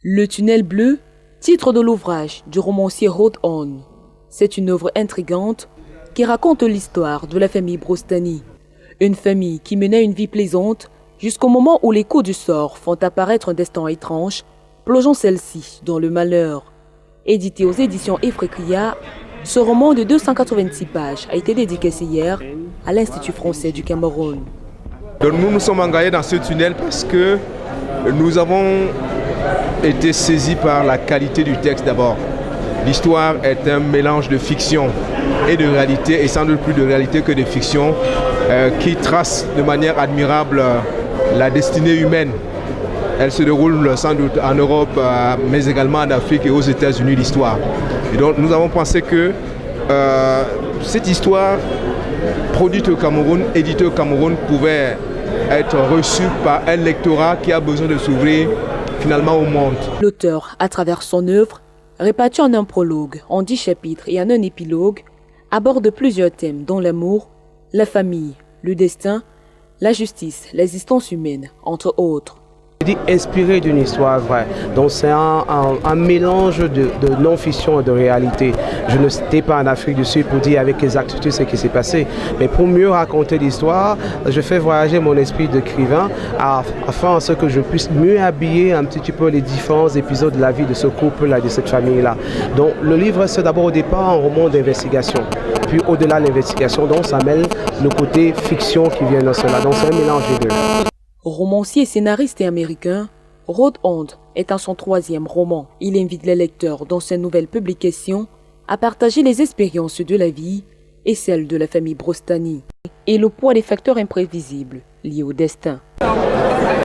Le tunnel bleu, titre de l'ouvrage du romancier Rod Hond. C'est une œuvre intrigante qui raconte l'histoire de la famille Brostany. Une famille qui menait une vie plaisante jusqu'au moment où les coups du sort font apparaître un destin étrange, plongeant celle-ci dans le malheur. Édité aux éditions Ifrekia, ce roman de 286 pages a été dédicacé hier à l'Institut français du Cameroun. Donc nous nous sommes engagés dans ce tunnel parce que nous avons été saisis par la qualité du texte d'abord. L'histoire est un mélange de fiction et de réalité, et sans doute plus de réalité que de fiction, qui trace de manière admirable la destinée humaine. Elle se déroule sans doute en Europe, mais également en Afrique et aux États-Unis, l'histoire. Et donc nous avons pensé que cette histoire, produite au Cameroun, éditée au Cameroun, pouvait être reçue par un lectorat qui a besoin de s'ouvrir finalement au monde. L'auteur, à travers son œuvre, répartie en un prologue, en 10 chapitres et en un épilogue, aborde plusieurs thèmes dont l'amour, la famille, le destin, la justice, l'existence humaine, entre autres. Inspiré d'une histoire vraie. Donc c'est un mélange de non-fiction et de réalité. Je ne n'étais pas en Afrique du Sud pour dire avec exactitude ce qui s'est passé. Mais pour mieux raconter l'histoire, je fais voyager mon esprit d'écrivain afin que je puisse mieux habiller un petit peu les différents épisodes de la vie de ce couple-là, de cette famille-là. Donc le livre, c'est d'abord au départ un roman d'investigation. Puis au-delà de l'investigation, donc ça mêle le côté fiction qui vient dans cela. Donc c'est un mélange des deux. Romancier, scénariste et américain, Rod Hond est à son 3e roman. Il invite les lecteurs dans ses nouvelles publications à partager les expériences de la vie et celles de la famille Brostany et le poids des facteurs imprévisibles liés au destin.